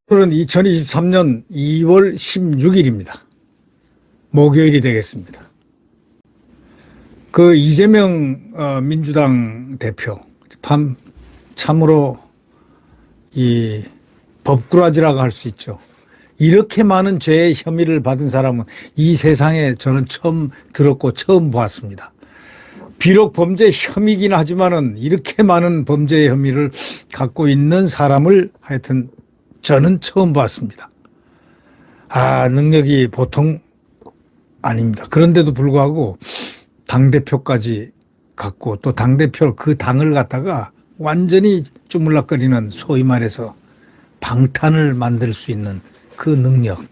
오늘은 2023년 2월 16일입니다. 목요일이 되겠습니다. 그 이재명 민주당 대표 참으로 이 법꾸라지라고 할 수 있죠. 이렇게 많은 죄의 혐의를 받은 사람은 이 세상에 저는 처음 들었고 처음 보았습니다. 비록 범죄 혐의긴 하지만은 이렇게 많은 범죄의 혐의를 갖고 있는 사람을 하여튼 저는 처음 봤습니다. 능력이 보통 아닙니다. 그런데도 불구하고 당대표까지 갖고 또 당대표 그 당을 갖다가 완전히 주물럭거리는 소위 말해서 방탄을 만들 수 있는 그 능력.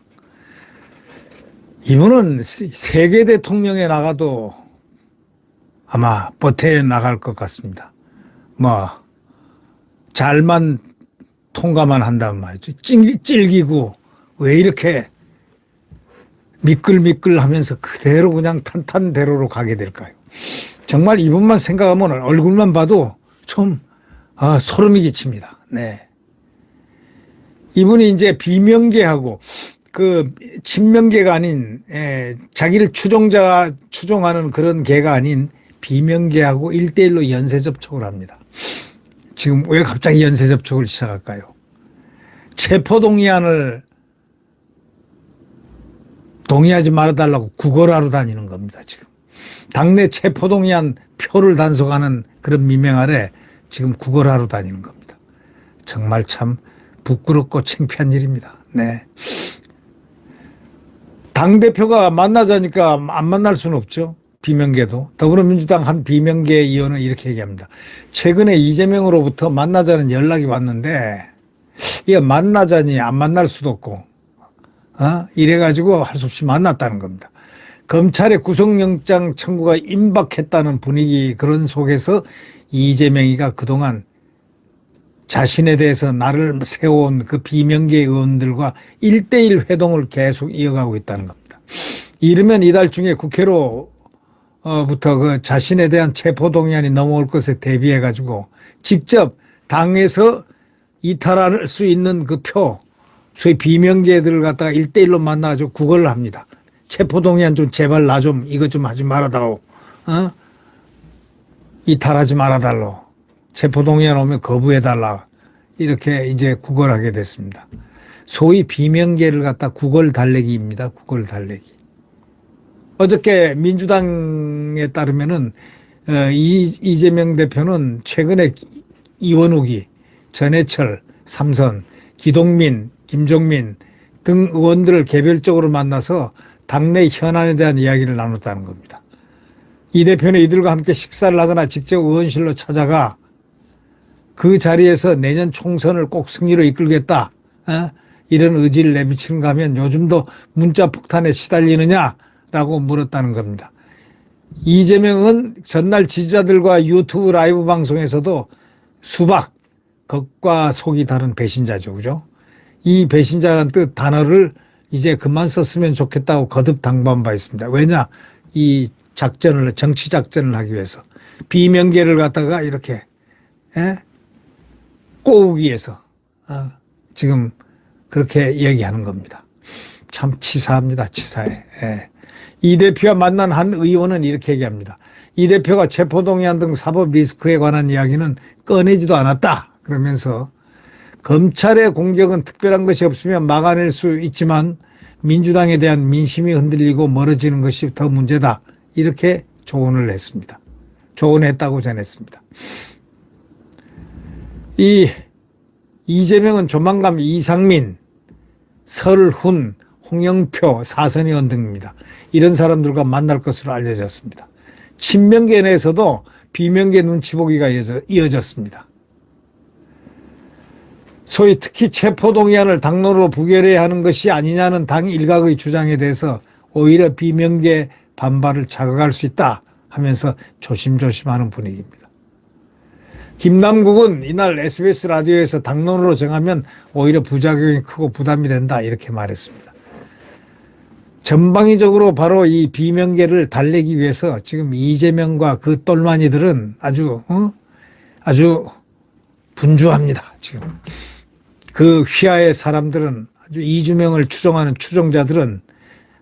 이분은 세계 대통령에 나가도 아마 버텨 나갈 것 같습니다. 잘만 통과만 한다면 말이죠. 찔기고 왜 이렇게 미끌미끌 하면서 그대로 그냥 탄탄대로로 가게 될까요? 정말 이분만 생각하면 얼굴만 봐도 좀 소름이 끼칩니다. 네. 이분이 이제 비명계하고 그 친명계가 아닌 자기를 추종하는 그런 계가 아닌 비명계하고 1대1로 연쇄 접촉을 합니다. 지금 왜 갑자기 연쇄 접촉을 시작할까요? 체포동의안을 동의하지 말아달라고 구걸하러 다니는 겁니다, 지금. 당내 체포동의안 표를 단속하는 그런 미명 아래 지금 구걸하러 다니는 겁니다. 정말 참 부끄럽고 창피한 일입니다. 네. 당대표가 만나자니까 안 만날 수는 없죠. 비명계도. 더불어민주당 한 비명계 의원은 이렇게 얘기합니다. 최근에 이재명으로부터 만나자는 연락이 왔는데 이게 만나자니 안 만날 수도 없고 이래가지고 할 수 없이 만났다는 겁니다. 검찰의 구속영장 청구가 임박했다는 분위기 그런 속에서 이재명이가 그동안 자신에 대해서 나를 세워온 그 비명계 의원들과 1대1 회동을 계속 이어가고 있다는 겁니다. 이르면 이달 중에 국회로 부터 그 자신에 대한 체포동의안이 넘어올 것에 대비해 가지고 직접 당에서 이탈할 수 있는 그 표, 소위 비명계들을 갖다가 1대1로 만나가지고 구걸을 합니다. 체포동의안 좀 제발 나 좀 이거 좀 하지 말아다오. 이탈하지 말아달라. 체포동의안 오면 거부해달라. 이렇게 이제 구걸하게 됐습니다. 소위 비명계를 갖다 구걸 달래기입니다. 구걸 달래기. 어저께 민주당에 따르면은 이재명 대표는 최근에 이원욱이 전해철, 삼선, 기동민, 김종민 등 의원들을 개별적으로 만나서 당내 현안에 대한 이야기를 나눴다는 겁니다. 이 대표는 이들과 함께 식사를 하거나 직접 의원실로 찾아가 그 자리에서 내년 총선을 꼭 승리로 이끌겠다. 이런 의지를 내비치는가 하면 요즘도 문자 폭탄에 시달리느냐라고 물었다는 겁니다. 이재명은 전날 지지자들과 유튜브 라이브 방송에서도 수박, 겉과 속이 다른 배신자죠. 그죠? 이 배신자라는 뜻 단어를 이제 그만 썼으면 좋겠다고 거듭 당부한 바 있습니다. 왜냐? 이 작전을, 정치 작전을 하기 위해서. 비명계를 갖다가 이렇게, 꼬우기 위해서, 지금 그렇게 얘기하는 겁니다. 참 치사합니다. 치사해. 이 대표와 만난 한 의원은 이렇게 얘기합니다. 이 대표가 체포동의안 등 사법 리스크에 관한 이야기는 꺼내지도 않았다. 그러면서 검찰의 공격은 특별한 것이 없으면 막아낼 수 있지만 민주당에 대한 민심이 흔들리고 멀어지는 것이 더 문제다. 이렇게 조언을 했습니다. 조언했다고 전했습니다. 이재명은 조만간 이상민, 설훈, 홍영표, 사선 의원 등입니다. 이런 사람들과 만날 것으로 알려졌습니다. 친명계 내에서도 비명계 눈치 보기가 이어졌습니다. 소위 특히 체포동의안을 당론으로 부결해야 하는 것이 아니냐는 당 일각의 주장에 대해서 오히려 비명계 반발을 자극할 수 있다 하면서 조심조심하는 분위기입니다. 김남국은 이날 SBS 라디오에서 당론으로 정하면 오히려 부작용이 크고 부담이 된다 이렇게 말했습니다. 전방위적으로 바로 이 비명계를 달래기 위해서 지금 이재명과 그 똘마니들은 아주 분주합니다. 지금 그 휘하의 사람들은 아주 이주명을 추종하는 추종자들은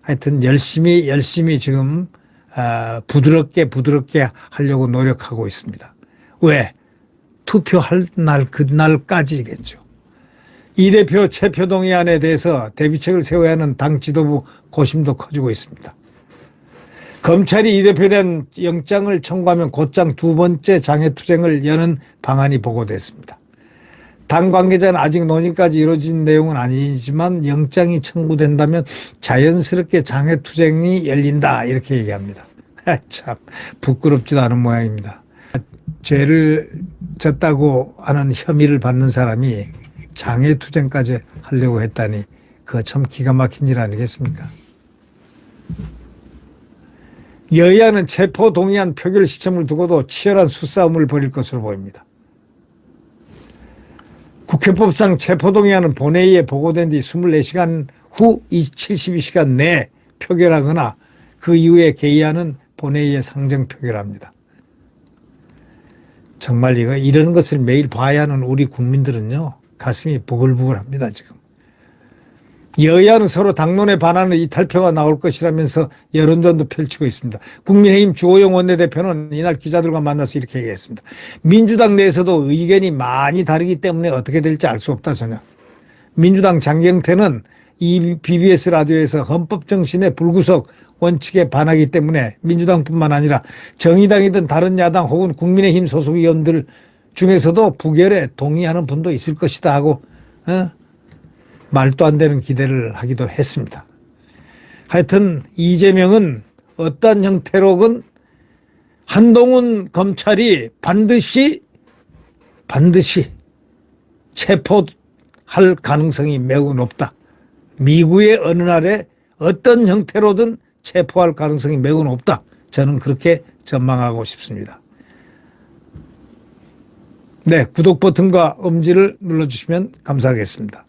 하여튼 열심히 지금 부드럽게 하려고 노력하고 있습니다. 왜? 투표할 날 그날까지겠죠. 이 대표 체포동의안에 대해서 대비책을 세워야 하는 당 지도부 고심도 커지고 있습니다. 검찰이 이 대표에 대한 영장을 청구하면 곧장 두 번째 장외투쟁을 여는 방안이 보고됐습니다. 당 관계자는 아직 논의까지 이루어진 내용은 아니지만 영장이 청구된다면 자연스럽게 장외투쟁이 열린다 이렇게 얘기합니다. 참 부끄럽지도 않은 모양입니다. 죄를 졌다고 하는 혐의를 받는 사람이 장외투쟁까지 하려고 했다니 그거 참 기가 막힌 일 아니겠습니까? 여야는 체포동의안 표결 시점을 두고도 치열한 수싸움을 벌일 것으로 보입니다. 국회법상 체포동의안은 본회의에 보고된 뒤 24시간 후 72시간 내에 표결하거나 그 이후에 개의안은 본회의에 상정 표결합니다. 정말 이런 것을 매일 봐야 하는 우리 국민들은요, 가슴이 부글부글합니다, 지금. 여야는 서로 당론에 반하는 이탈표가 나올 것이라면서 여론전도 펼치고 있습니다. 국민의힘 주호영 원내대표는 이날 기자들과 만나서 이렇게 얘기했습니다. 민주당 내에서도 의견이 많이 다르기 때문에 어떻게 될지 알 수 없다, 전혀. 민주당 장경태는 이 BBS 라디오에서 헌법 정신의 불구속 원칙에 반하기 때문에 민주당뿐만 아니라 정의당이든 다른 야당 혹은 국민의힘 소속 의원들 중에서도 부결에 동의하는 분도 있을 것이다 하고 말도 안 되는 기대를 하기도 했습니다. 하여튼 이재명은 어떤 형태로건 한동훈 검찰이 반드시 체포할 가능성이 매우 높다. 미국의 어느 날에 어떤 형태로든 체포할 가능성이 매우 높다. 저는 그렇게 전망하고 싶습니다. 네, 구독 버튼과 엄지를 눌러주시면 감사하겠습니다.